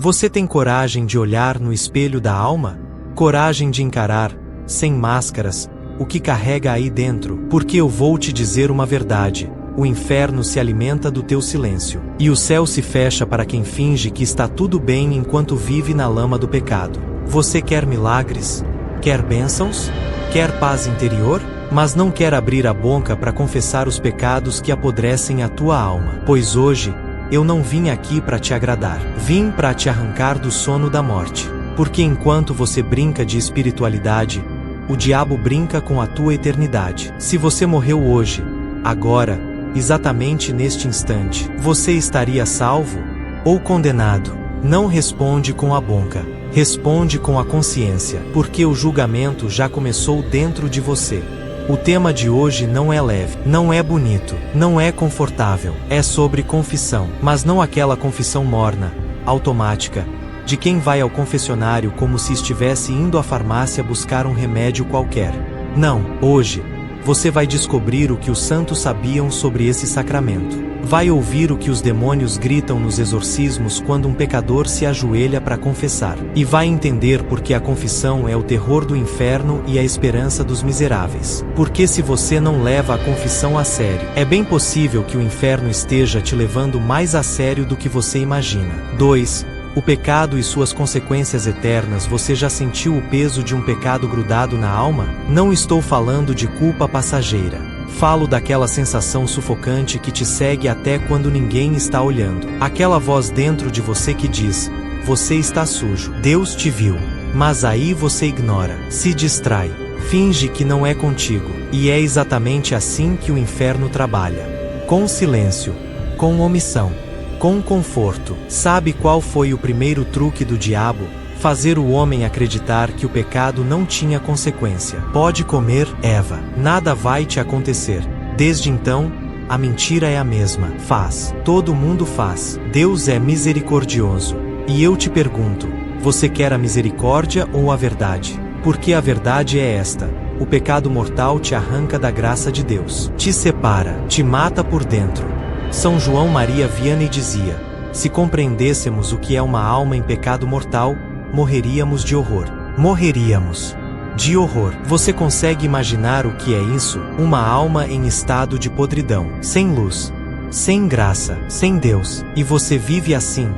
Você tem coragem de olhar no espelho da alma? Coragem de encarar, sem máscaras, o que carrega aí dentro? Porque eu vou te dizer uma verdade: o inferno se alimenta do teu silêncio. E o céu se fecha para quem finge que está tudo bem enquanto vive na lama do pecado. Você quer milagres? Quer bênçãos? Quer paz interior? Mas não quer abrir a boca para confessar os pecados que apodrecem a tua alma. Pois hoje, eu não vim aqui para te agradar. Vim para te arrancar do sono da morte. Porque enquanto você brinca de espiritualidade, o diabo brinca com a tua eternidade. Se você morreu hoje, agora, exatamente neste instante, você estaria salvo ou condenado? Não responde com a boca, responde com a consciência, porque o julgamento já começou dentro de você. O tema de hoje não é leve, não é bonito, não é confortável, é sobre confissão, mas não aquela confissão morna, automática, de quem vai ao confessionário como se estivesse indo à farmácia buscar um remédio qualquer. Não, hoje, você vai descobrir o que os santos sabiam sobre esse sacramento. Vai ouvir o que os demônios gritam nos exorcismos quando um pecador se ajoelha para confessar. E vai entender por que a confissão é o terror do inferno e a esperança dos miseráveis. Porque se você não leva a confissão a sério, é bem possível que o inferno esteja te levando mais a sério do que você imagina. 2. O pecado e suas consequências eternas. Você já sentiu o peso de um pecado grudado na alma? Não estou falando de culpa passageira. Falo daquela sensação sufocante que te segue até quando ninguém está olhando. Aquela voz dentro de você que diz: você está sujo, Deus te viu. Mas aí você ignora, se distrai, finge que não é contigo. E é exatamente assim que o inferno trabalha. Com silêncio, com omissão, com conforto. Sabe qual foi o primeiro truque do diabo? Fazer o homem acreditar que o pecado não tinha consequência. Pode comer, Eva, nada vai te acontecer. Desde então, a mentira é a mesma. Faz. Todo mundo faz. Deus é misericordioso. E eu te pergunto, você quer a misericórdia ou a verdade? Porque a verdade é esta: o pecado mortal te arranca da graça de Deus. Te separa, te mata por dentro. São João Maria Vianney dizia: se compreendêssemos o que é uma alma em pecado mortal, morreríamos de horror. Morreríamos de horror. Você consegue imaginar o que é isso? Uma alma em estado de podridão, sem luz, sem graça, sem Deus. E você vive assim,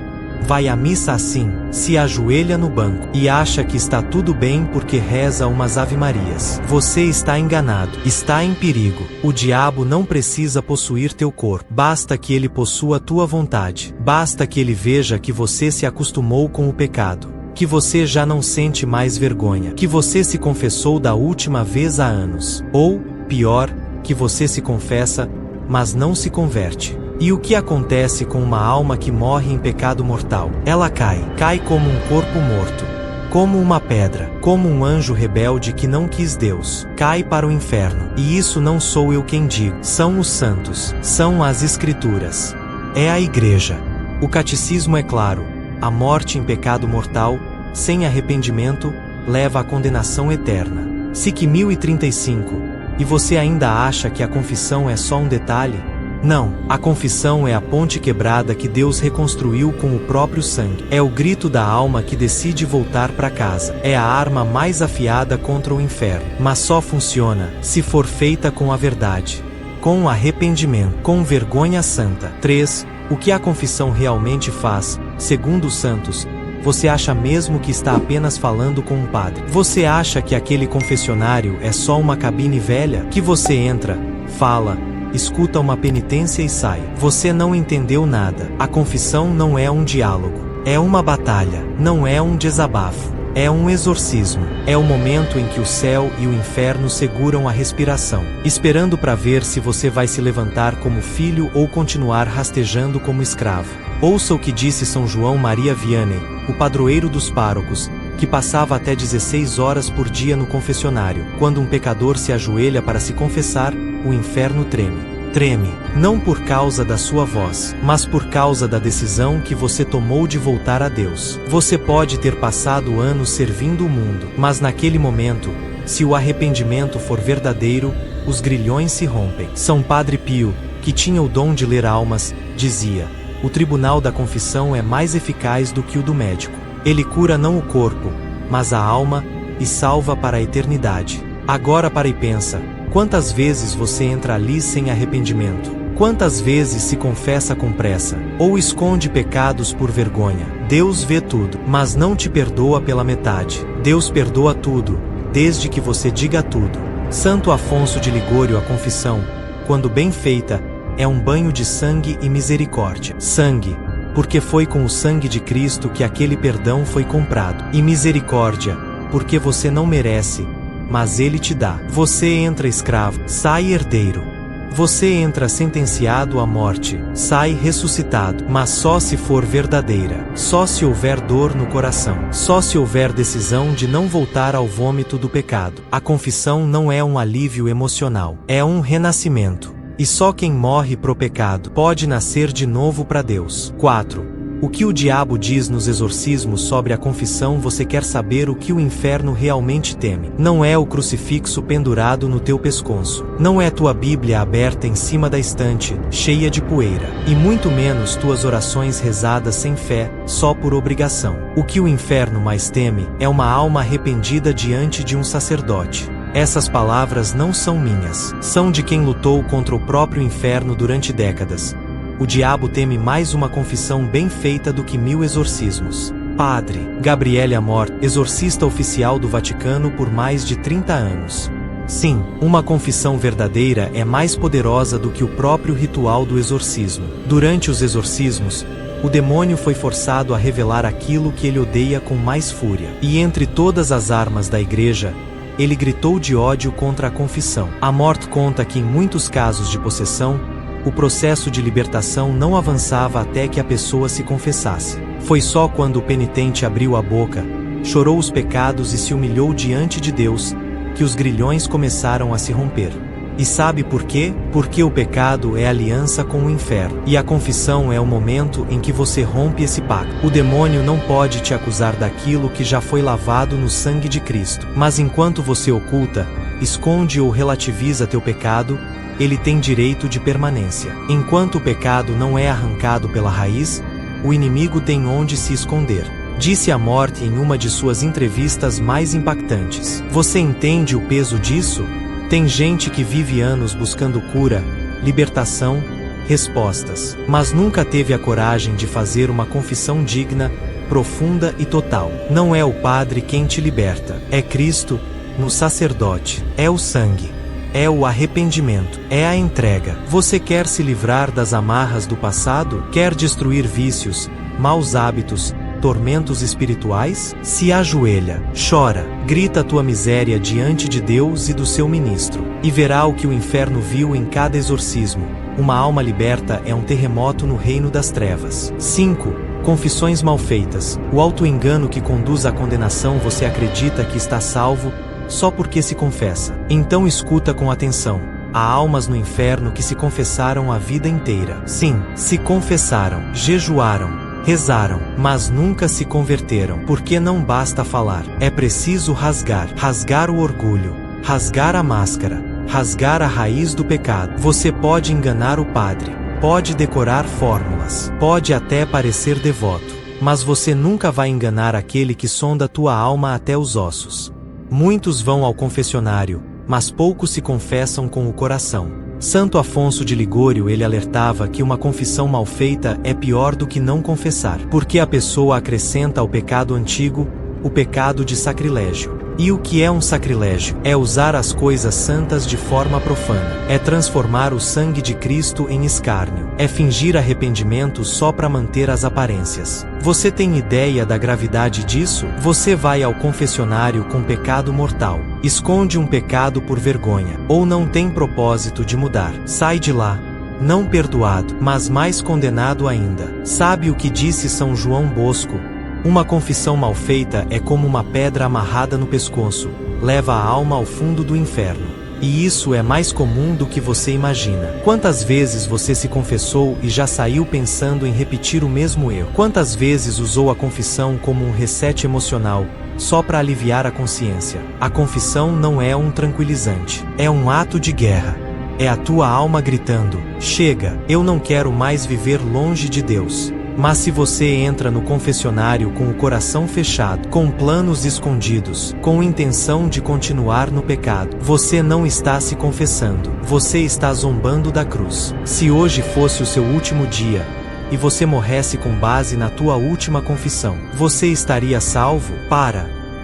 vai à missa assim, se ajoelha no banco e acha que está tudo bem porque reza umas ave-marias. Você está enganado, está em perigo. O diabo não precisa possuir teu corpo, basta que ele possua tua vontade. Basta que ele veja que você se acostumou com o pecado, que você já não sente mais vergonha, que você se confessou da última vez há anos. Ou, pior, que você se confessa, mas não se converte. E o que acontece com uma alma que morre em pecado mortal? Ela cai como um corpo morto, como uma pedra, como um anjo rebelde que não quis Deus. Cai para o inferno. E isso não sou eu quem digo, são os santos, são as Escrituras, é a Igreja. O catecismo é claro: a morte em pecado mortal, sem arrependimento, leva à condenação eterna. SIC 1035. E você ainda acha que a confissão é só um detalhe? Não, a confissão é a ponte quebrada que Deus reconstruiu com o próprio sangue. É o grito da alma que decide voltar para casa. É a arma mais afiada contra o inferno. Mas só funciona se for feita com a verdade, com arrependimento, com vergonha santa. 3. O que a confissão realmente faz, segundo os santos? Você acha mesmo que está apenas falando com um padre? Você acha que aquele confessionário é só uma cabine velha? Que você entra, fala, escuta uma penitência e sai? Você não entendeu nada. A confissão não é um diálogo, é uma batalha, não é um desabafo, é um exorcismo. É o momento em que o céu e o inferno seguram a respiração, esperando para ver se você vai se levantar como filho ou continuar rastejando como escravo. Ouça o que disse São João Maria Vianney, o padroeiro dos párocos, que passava até 16 horas por dia no confessionário. Quando um pecador se ajoelha para se confessar, o inferno treme. Treme, não por causa da sua voz, mas por causa da decisão que você tomou de voltar a Deus. Você pode ter passado anos servindo o mundo, mas naquele momento, se o arrependimento for verdadeiro, os grilhões se rompem. São Padre Pio, que tinha o dom de ler almas, dizia: o tribunal da confissão é mais eficaz do que o do médico. Ele cura não o corpo, mas a alma, e salva para a eternidade. Agora para e pensa, quantas vezes você entra ali sem arrependimento? Quantas vezes se confessa com pressa, ou esconde pecados por vergonha? Deus vê tudo, mas não te perdoa pela metade. Deus perdoa tudo, desde que você diga tudo. Santo Afonso de Ligório, a confissão, quando bem feita, é um banho de sangue e misericórdia. Sangue, porque foi com o sangue de Cristo que aquele perdão foi comprado. E misericórdia, porque você não merece, mas Ele te dá. Você entra escravo, sai herdeiro. Você entra sentenciado à morte, sai ressuscitado, mas só se for verdadeira, só se houver dor no coração, só se houver decisão de não voltar ao vômito do pecado. A confissão não é um alívio emocional, é um renascimento. E só quem morre pro pecado pode nascer de novo para Deus. 4. O que o diabo diz nos exorcismos sobre a confissão? Você quer saber o que o inferno realmente teme? Não é o crucifixo pendurado no teu pescoço. Não é tua Bíblia aberta em cima da estante, cheia de poeira. E muito menos tuas orações rezadas sem fé, só por obrigação. O que o inferno mais teme é uma alma arrependida diante de um sacerdote. Essas palavras não são minhas, são de quem lutou contra o próprio inferno durante décadas. O diabo teme mais uma confissão bem feita do que 1000 exorcismos. Padre Gabriele Amor, exorcista oficial do Vaticano por mais de 30 anos. Sim, uma confissão verdadeira é mais poderosa do que o próprio ritual do exorcismo. Durante os exorcismos, o demônio foi forçado a revelar aquilo que ele odeia com mais fúria. E entre todas as armas da igreja, ele gritou de ódio contra a confissão. Amor conta que em muitos casos de possessão, o processo de libertação não avançava até que a pessoa se confessasse. Foi só quando o penitente abriu a boca, chorou os pecados e se humilhou diante de Deus, que os grilhões começaram a se romper. E sabe por quê? Porque o pecado é aliança com o inferno. E a confissão é o momento em que você rompe esse pacto. O demônio não pode te acusar daquilo que já foi lavado no sangue de Cristo. Mas enquanto você oculta, esconde ou relativiza teu pecado, ele tem direito de permanência. Enquanto o pecado não é arrancado pela raiz, o inimigo tem onde se esconder. Disse a morte em uma de suas entrevistas mais impactantes. Você entende o peso disso? Tem gente que vive anos buscando cura, libertação, respostas, mas nunca teve a coragem de fazer uma confissão digna, profunda e total. Não é o padre quem te liberta, é Cristo, no sacerdote, é o sangue. É o arrependimento, é a entrega. Você quer se livrar das amarras do passado? Quer destruir vícios, maus hábitos, tormentos espirituais? Se ajoelha, chora, grita tua miséria diante de Deus e do seu ministro, e verá o que o inferno viu em cada exorcismo. Uma alma liberta é um terremoto no reino das trevas. 5. Confissões mal feitas. O auto-engano que conduz à condenação. Você acredita que está salvo só porque se confessa. Então escuta com atenção. Há almas no inferno que se confessaram a vida inteira. Sim, se confessaram, jejuaram, rezaram, mas nunca se converteram. Porque não basta falar. É preciso rasgar o orgulho, rasgar a máscara, rasgar a raiz do pecado. Você pode enganar o padre, pode decorar fórmulas, pode até parecer devoto, mas você nunca vai enganar aquele que sonda tua alma até os ossos. Muitos vão ao confessionário, mas poucos se confessam com o coração. Santo Afonso de Ligório, ele alertava que uma confissão mal feita é pior do que não confessar, porque a pessoa acrescenta ao pecado antigo o pecado de sacrilégio. E o que é um sacrilégio? É usar as coisas santas de forma profana. É transformar o sangue de Cristo em escárnio. É fingir arrependimento só para manter as aparências. Você tem ideia da gravidade disso? Você vai ao confessionário com pecado mortal, esconde um pecado por vergonha, ou não tem propósito de mudar. Sai de lá, não perdoado, mas mais condenado ainda. Sabe o que disse São João Bosco? Uma confissão mal feita é como uma pedra amarrada no pescoço, leva a alma ao fundo do inferno. E isso é mais comum do que você imagina. Quantas vezes você se confessou e já saiu pensando em repetir o mesmo erro? Quantas vezes usou a confissão como um reset emocional, só para aliviar a consciência? A confissão não é um tranquilizante, é um ato de guerra. É a tua alma gritando: chega, eu não quero mais viver longe de Deus. Mas se você entra no confessionário com o coração fechado, com planos escondidos, com intenção de continuar no pecado, você não está se confessando, você está zombando da cruz. Se hoje fosse o seu último dia, e você morresse com base na tua última confissão, você estaria salvo?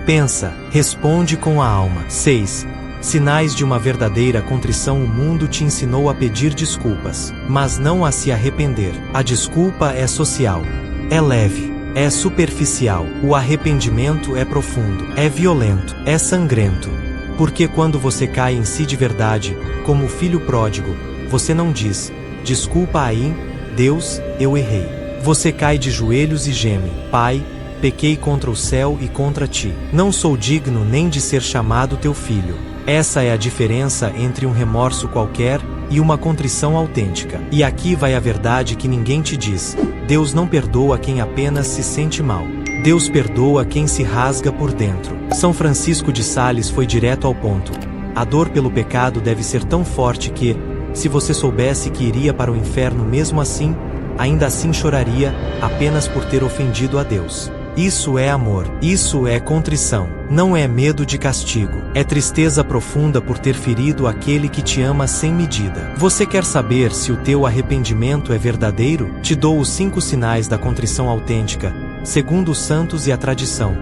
Pensa, responde com a alma. 6. Sinais de uma verdadeira contrição. O mundo te ensinou a pedir desculpas, mas não a se arrepender. A desculpa é social, é leve, é superficial. O arrependimento é profundo, é violento, é sangrento. Porque quando você cai em si de verdade, como o filho pródigo, você não diz: desculpa aí, Deus, eu errei. Você cai de joelhos e geme: Pai, pequei contra o céu e contra ti. Não sou digno nem de ser chamado teu filho. Essa é a diferença entre um remorso qualquer e uma contrição autêntica. E aqui vai a verdade que ninguém te diz: Deus não perdoa quem apenas se sente mal. Deus perdoa quem se rasga por dentro. São Francisco de Sales foi direto ao ponto. A dor pelo pecado deve ser tão forte que, se você soubesse que iria para o inferno mesmo assim, ainda assim choraria, apenas por ter ofendido a Deus. Isso é amor, isso é contrição, não é medo de castigo, é tristeza profunda por ter ferido aquele que te ama sem medida. Você quer saber se o teu arrependimento é verdadeiro? Te dou os 5 sinais da contrição autêntica, segundo os santos e a tradição.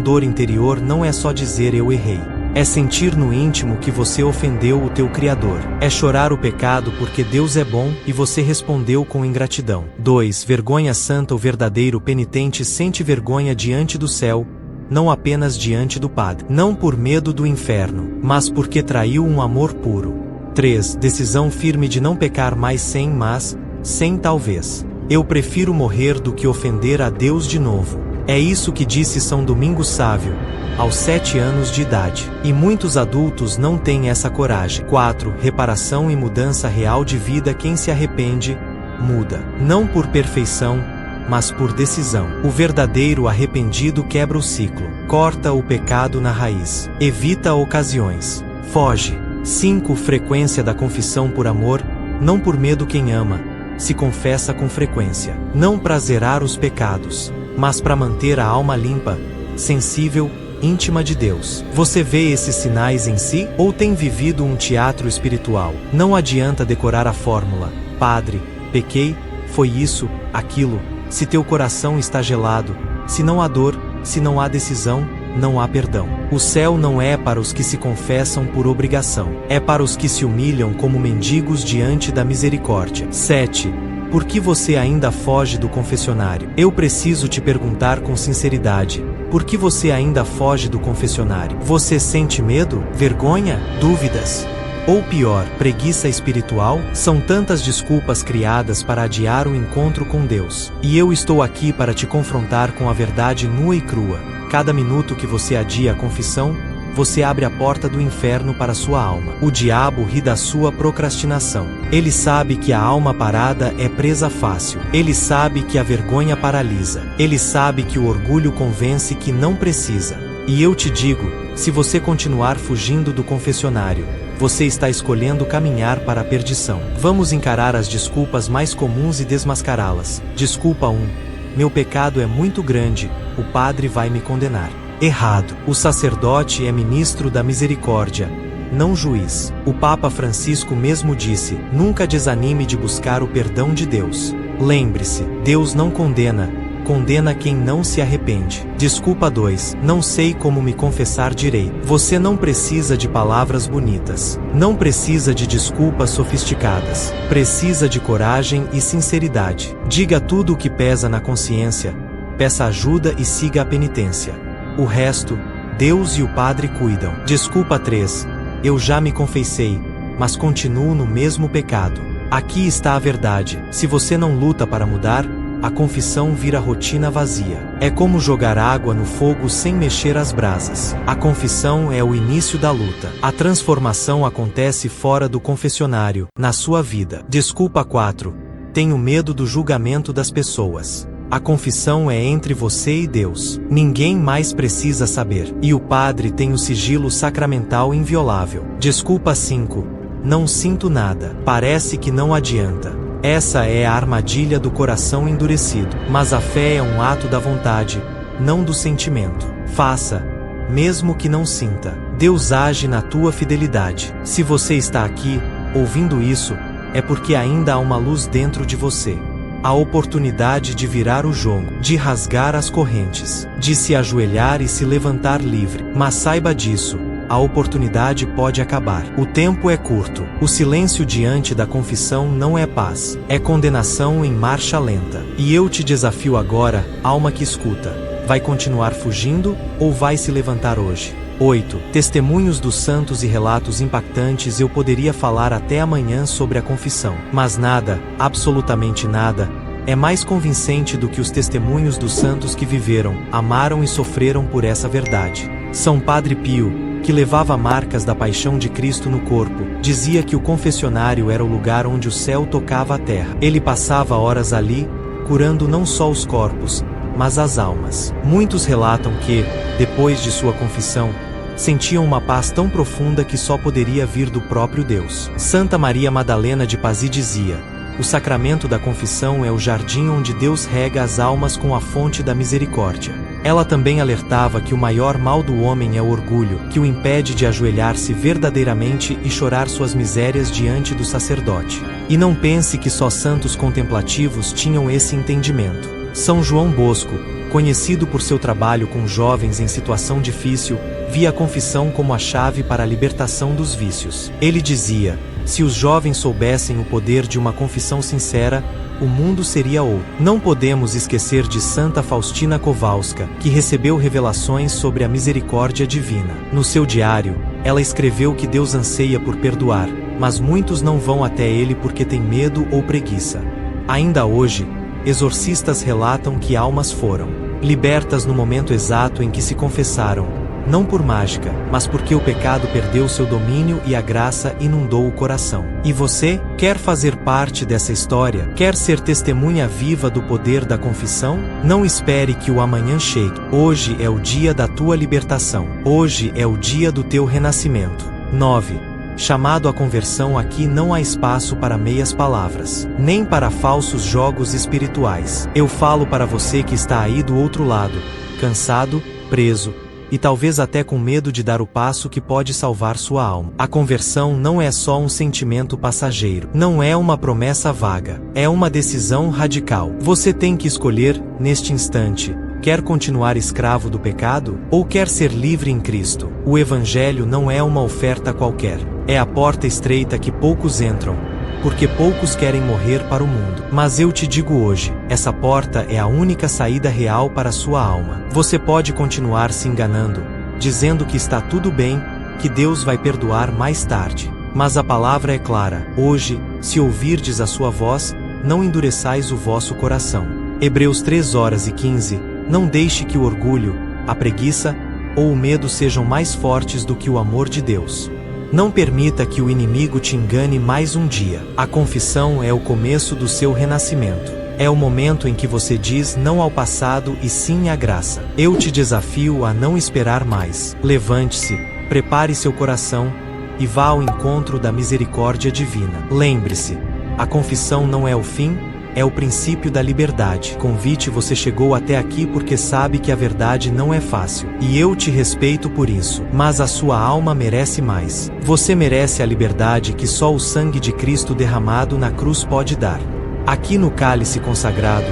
Dor interior não é só dizer eu errei. É sentir no íntimo que você ofendeu o teu Criador. É chorar o pecado porque Deus é bom e você respondeu com ingratidão. 2. Vergonha santa. O verdadeiro penitente sente vergonha diante do céu, não apenas diante do Padre. Não por medo do inferno, mas porque traiu um amor puro. 3. Decisão firme de não pecar mais sem talvez. Eu prefiro morrer do que ofender a Deus de novo. É isso que disse São Domingos Sávio, aos 7 anos de idade. E muitos adultos não têm essa coragem. 4. Reparação e mudança real de vida. Quem se arrepende, muda. Não por perfeição, mas por decisão. O verdadeiro arrependido quebra o ciclo, corta o pecado na raiz, evita ocasiões, foge. 5. Frequência da confissão. Por amor, não por medo. Quem ama, se confessa com frequência. Não para zerar os pecados, mas para manter a alma limpa, sensível, íntima de Deus. Você vê esses sinais em si? Ou tem vivido um teatro espiritual? Não adianta decorar a fórmula: Padre, pequei, foi isso, aquilo. Se teu coração está gelado, se não há dor, se não há decisão, não há perdão. O céu não é para os que se confessam por obrigação, é para os que se humilham como mendigos diante da misericórdia. 7. Por que você ainda foge do confessionário? Eu preciso te perguntar com sinceridade: por que você ainda foge do confessionário? Você sente medo? Vergonha? Dúvidas? Ou pior, preguiça espiritual? São tantas desculpas criadas para adiar o encontro com Deus. E eu estou aqui para te confrontar com a verdade nua e crua. Cada minuto que você adia a confissão, você abre a porta do inferno para sua alma. O diabo ri da sua procrastinação. Ele sabe que a alma parada é presa fácil. Ele sabe que a vergonha paralisa. Ele sabe que o orgulho convence que não precisa. E eu te digo, se você continuar fugindo do confessionário, você está escolhendo caminhar para a perdição. Vamos encarar as desculpas mais comuns e desmascará-las. Desculpa 1. Meu pecado é muito grande, o padre vai me condenar. Errado. O sacerdote é ministro da misericórdia, não juiz. O Papa Francisco mesmo disse: nunca desanime de buscar o perdão de Deus. Lembre-se, Deus não condena, condena quem não se arrepende. Desculpa 2. Não sei como me confessar direito. Você não precisa de palavras bonitas. Não precisa de desculpas sofisticadas. Precisa de coragem e sinceridade. Diga tudo o que pesa na consciência, peça ajuda e siga a penitência. O resto, Deus e o Padre cuidam. Desculpa 3. Eu já me confessei, mas continuo no mesmo pecado. Aqui está a verdade. Se você não luta para mudar, a confissão vira rotina vazia. É como jogar água no fogo sem mexer as brasas. A confissão é o início da luta. A transformação acontece fora do confessionário, na sua vida. Desculpa 4. Tenho medo do julgamento das pessoas. A confissão é entre você e Deus. Ninguém mais precisa saber. E o padre tem o sigilo sacramental inviolável. Desculpa 5. Não sinto nada. Parece que não adianta. Essa é a armadilha do coração endurecido. Mas a fé é um ato da vontade, não do sentimento. Faça, mesmo que não sinta. Deus age na tua fidelidade. Se você está aqui, ouvindo isso, é porque ainda há uma luz dentro de você. A oportunidade de virar o jogo, de rasgar as correntes, de se ajoelhar e se levantar livre. Mas saiba disso, a oportunidade pode acabar. O tempo é curto. O silêncio diante da confissão não é paz, é condenação em marcha lenta. E eu te desafio agora, alma que escuta. Vai continuar fugindo ou vai se levantar hoje? 8. Testemunhos dos santos e relatos impactantes. Eu poderia falar até amanhã sobre a confissão. Mas nada, absolutamente nada, é mais convincente do que os testemunhos dos santos que viveram, amaram e sofreram por essa verdade. São Padre Pio, que levava marcas da paixão de Cristo no corpo, dizia que o confessionário era o lugar onde o céu tocava a terra. Ele passava horas ali, curando não só os corpos, mas as almas. Muitos relatam que, depois de sua confissão, sentiam uma paz tão profunda que só poderia vir do próprio Deus. Santa Maria Madalena de Pazzi dizia: o sacramento da confissão é o jardim onde Deus rega as almas com a fonte da misericórdia. Ela também alertava que o maior mal do homem é o orgulho, que o impede de ajoelhar-se verdadeiramente e chorar suas misérias diante do sacerdote. E não pense que só santos contemplativos tinham esse entendimento. São João Bosco, conhecido por seu trabalho com jovens em situação difícil, via a confissão como a chave para a libertação dos vícios. Ele dizia: se os jovens soubessem o poder de uma confissão sincera, o mundo seria outro. Não podemos esquecer de Santa Faustina Kowalska, que recebeu revelações sobre a misericórdia divina. No seu diário, ela escreveu que Deus anseia por perdoar, mas muitos não vão até Ele porque têm medo ou preguiça. Ainda hoje, exorcistas relatam que almas foram libertas no momento exato em que se confessaram, não por mágica, mas porque o pecado perdeu seu domínio e a graça inundou o coração. E você, quer fazer parte dessa história? Quer ser testemunha viva do poder da confissão? Não espere que o amanhã chegue. Hoje é o dia da tua libertação. Hoje é o dia do teu renascimento. 9. Chamado à conversão. Aqui não há espaço para meias palavras, nem para falsos jogos espirituais. Eu falo para você que está aí do outro lado, cansado, preso, e talvez até com medo de dar o passo que pode salvar sua alma. A conversão não é só um sentimento passageiro, não é uma promessa vaga, é uma decisão radical. Você tem que escolher, neste instante, quer continuar escravo do pecado, ou quer ser livre em Cristo. O Evangelho não é uma oferta qualquer, é a porta estreita que poucos entram, porque poucos querem morrer para o mundo. Mas eu te digo hoje, essa porta é a única saída real para a sua alma. Você pode continuar se enganando, dizendo que está tudo bem, que Deus vai perdoar mais tarde. Mas a palavra é clara: hoje, se ouvirdes a sua voz, não endureçais o vosso coração. Hebreus 3:15. Não deixe que o orgulho, a preguiça ou o medo sejam mais fortes do que o amor de Deus. Não permita que o inimigo te engane mais um dia. A confissão é o começo do seu renascimento. É o momento em que você diz não ao passado e sim à graça. Eu te desafio a não esperar mais. Levante-se, prepare seu coração e vá ao encontro da misericórdia divina. Lembre-se, a confissão não é o fim, é o princípio da liberdade. Convite. Você chegou até aqui porque sabe que a verdade não é fácil. E eu te respeito por isso. Mas a sua alma merece mais. Você merece a liberdade que só o sangue de Cristo derramado na cruz pode dar. Aqui no Cálice Consagrado,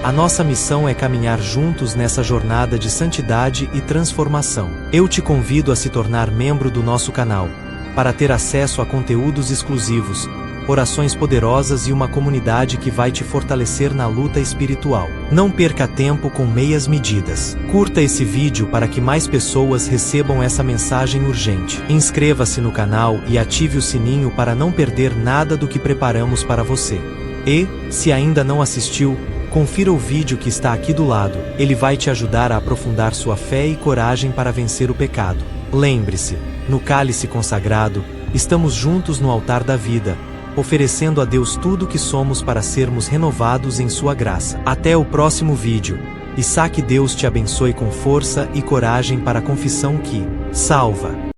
a nossa missão é caminhar juntos nessa jornada de santidade e transformação. Eu te convido a se tornar membro do nosso canal, para ter acesso a conteúdos exclusivos, orações poderosas e uma comunidade que vai te fortalecer na luta espiritual. Não perca tempo com meias medidas. Curta esse vídeo para que mais pessoas recebam essa mensagem urgente. Inscreva-se no canal e ative o sininho para não perder nada do que preparamos para você. E, se ainda não assistiu, confira o vídeo que está aqui do lado. Ele vai te ajudar a aprofundar sua fé e coragem para vencer o pecado. Lembre-se, no Cálice Consagrado, estamos juntos no altar da vida, oferecendo a Deus tudo o que somos para sermos renovados em sua graça. Até o próximo vídeo. E que Deus te abençoe com força e coragem para a confissão que salva.